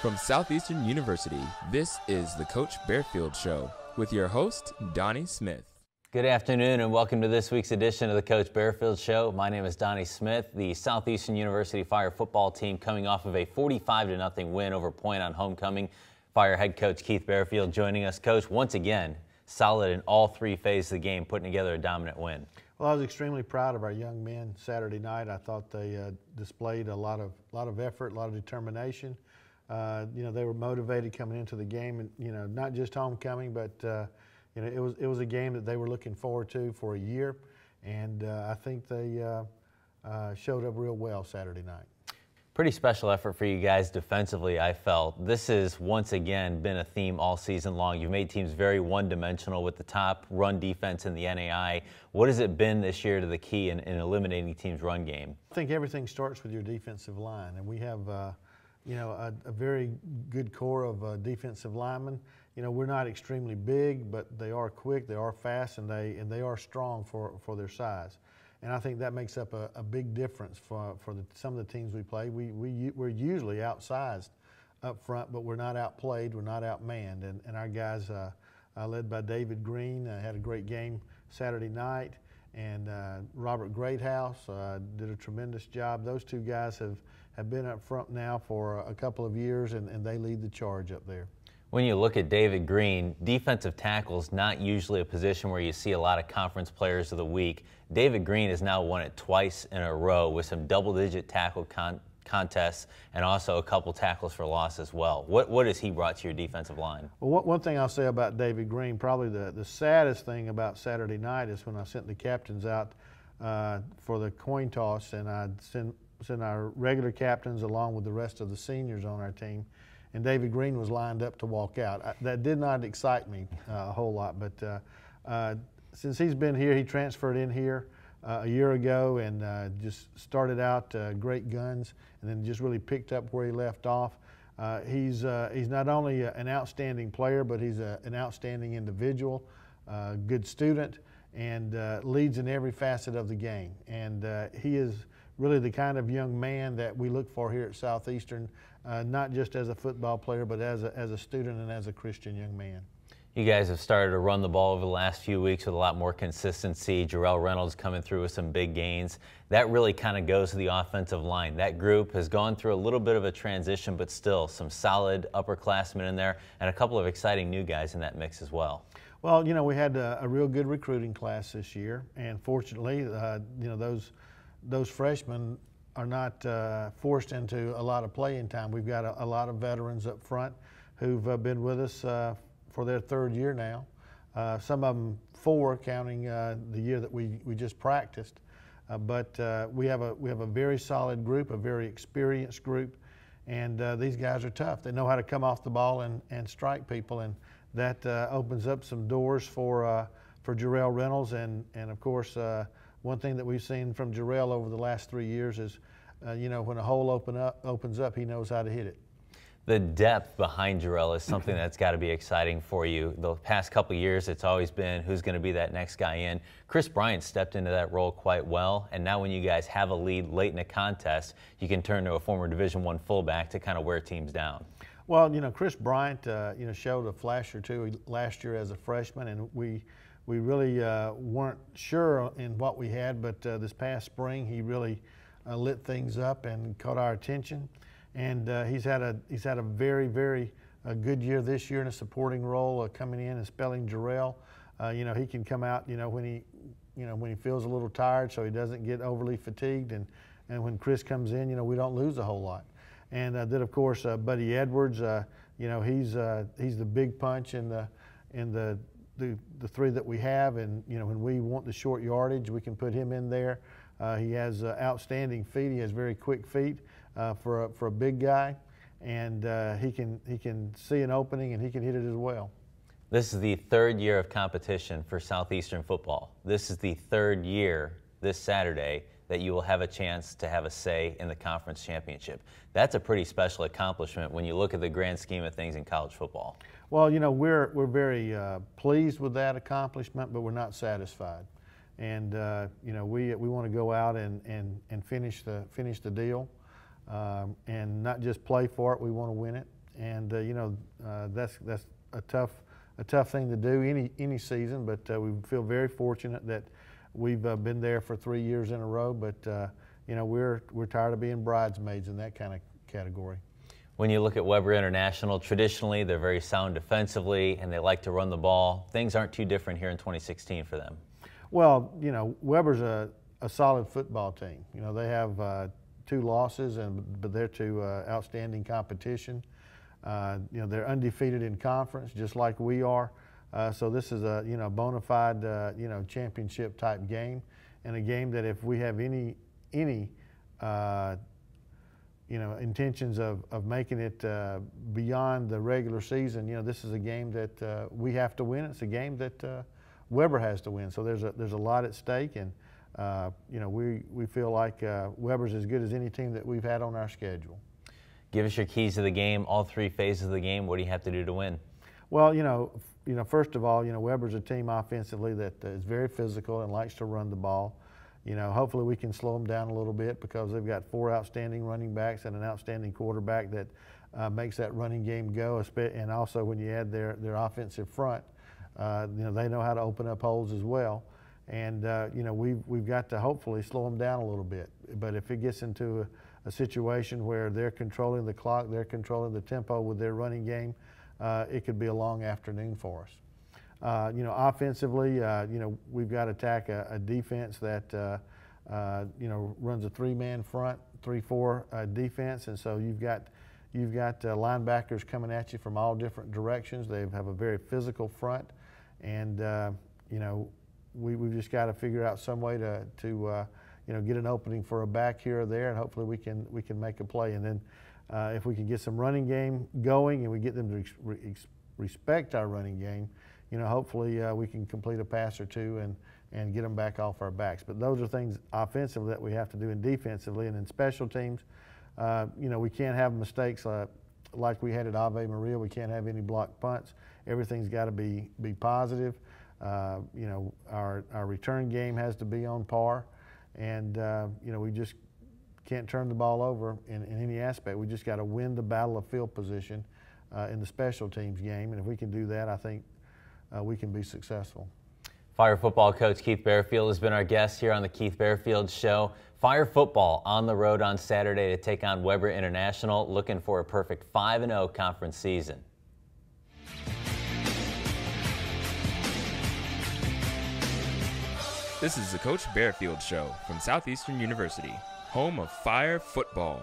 From Southeastern University, this is the Coach Barefield Show with your host, Donnie Smith. Good afternoon and welcome to this week's edition of the Coach Barefield Show. My name is Donnie Smith. The Southeastern University Fire football team coming off of a 45-0 win over Point on homecoming. Fire head coach Keith Barefield joining us. Coach, once again, solid in all three phases of the game, putting together a dominant win. Well, I was extremely proud of our young men Saturday night. I thought they displayed a lot of effort, a lot of determination. They were motivated coming into the game, and not just homecoming, but it was a game that they were looking forward to for a year, and I think they showed up real well Saturday night. Pretty special effort for you guys defensively, I felt. This has once again been a theme all season long. You've made teams very one-dimensional with the top run defense in the NAI. What has it been this year to the key in eliminating teams' run game? I think everything starts with your defensive line, and we have a very good core of defensive linemen. We're not extremely big, but they are quick, they are fast, and they are strong for their size. And I think that makes up a big difference for some of the teams we play. We're usually outsized up front, but we're not outplayed, we're not outmanned. And our guys, led by David Green, had a great game Saturday night. And Robert Greathouse did a tremendous job. Those two guys have been up front now for a couple of years, and they lead the charge up there. When you look at David Green, defensive tackle is not usually a position where you see a lot of conference players of the week. David Green has now won it twice in a row with some double-digit tackle contests and also a couple tackles for loss as well. What has he brought to your defensive line? Well, one thing I'll say about David Green, probably the saddest thing about Saturday night is when I sent the captains out for the coin toss, and I sent our regular captains along with the rest of the seniors on our team, and David Green was lined up to walk out. That did not excite me a whole lot, but since he's been here, he transferred in here a year ago and just started out great guns, and then just really picked up where he left off. He's not only an outstanding player, but he's an outstanding individual, good student, and leads in every facet of the game. And he is really the kind of young man that we look for here at Southeastern, not just as a football player, but as a student and as a Christian young man. You guys have started to run the ball over the last few weeks with a lot more consistency. Jarrell Reynolds coming through with some big gains. That really kind of goes to the offensive line. That group has gone through a little bit of a transition, but still some solid upperclassmen in there and a couple of exciting new guys in that mix as well. Well, we had a real good recruiting class this year, and fortunately, those freshmen are not forced into a lot of playing time. We've got a lot of veterans up front who've been with us for their third year now. Some of them 4, counting the year that we just practiced. But we have a very solid group, a very experienced group, and these guys are tough. They know how to come off the ball and strike people, and that opens up some doors for Jarrell Reynolds. And of course, one thing that we've seen from Jarrell over the last 3 years is, when a hole opens up, he knows how to hit it. The depth behind Jarrell is something that's got to be exciting for you. The past couple of years, it's always been who's going to be that next guy in. Chris Bryant stepped into that role quite well, and now when you guys have a lead late in a contest, you can turn to a former Division I fullback to kind of wear teams down. Well, Chris Bryant, showed a flash or two last year as a freshman, and we really weren't sure in what we had, but this past spring he really lit things up and caught our attention. And he's had a very, very good year this year in a supporting role, coming in and spelling Jarrell. He can come out, when he feels a little tired, so he doesn't get overly fatigued. And when Chris comes in, we don't lose a whole lot. And then of course Buddy Edwards, he's the big punch in the 3 that we have. And when we want the short yardage, we can put him in there. He has outstanding feet. He has very quick feet. For a big guy, and he can see an opening and he can hit it as well. This is the 3rd year of competition for Southeastern football. This is the 3rd year this Saturday that you will have a chance to have a say in the conference championship. That's a pretty special accomplishment when you look at the grand scheme of things in college football. Well, we're very pleased with that accomplishment, but we're not satisfied. And we want to go out and finish the deal. And not just play for it, we want to win it. and that's a tough thing to do any season. But we feel very fortunate that we've been there for 3 years in a row. But we're tired of being bridesmaids in that kind of category. When you look at Weber International, traditionally they're very sound defensively and they like to run the ball. Things aren't too different here in 2016 for them. Well, Weber's a solid football team. They have 2 losses, but they're to outstanding competition. They're undefeated in conference, just like we are. So this is a bona fide championship type game, and a game that if we have any intentions of making it beyond the regular season, this is a game that we have to win. It's a game that Weber has to win. So there's a lot at stake, and we feel like Weber's as good as any team that we've had on our schedule. Give us your keys to the game, all 3 phases of the game. What do you have to do to win? Well, first of all, Weber's a team offensively that is very physical and likes to run the ball. Hopefully we can slow them down a little bit because they've got 4 outstanding running backs and an outstanding quarterback that makes that running game go. And also when you add their offensive front, they know how to open up holes as well. And we've got to hopefully slow them down a little bit. But if it gets into a situation where they're controlling the clock, they're controlling the tempo with their running game, it could be a long afternoon for us. Offensively, we've got to attack a defense that runs a 3-man front, 3-4 defense, and so you've got linebackers coming at you from all different directions. They have a very physical front, and we've just got to figure out some way to get an opening for a back here or there, and hopefully we can make a play. And then if we can get some running game going and we get them to respect our running game, hopefully we can complete a pass or 2 and get them back off our backs. But those are things offensively that we have to do, and defensively. And in special teams, we can't have mistakes like we had at Ave Maria. We can't have any blocked punts. Everything's got to be positive. Our return game has to be on par, and we just can't turn the ball over in any aspect. We just got to win the battle of field position in the special teams game, and if we can do that, I think we can be successful. Fire football coach Keith Barefield has been our guest here on the Keith Barefield Show. Fire football on the road on Saturday to take on Weber International, looking for a perfect 5-0 conference season. This is the Coach Barefield Show from Southeastern University, home of Fire football.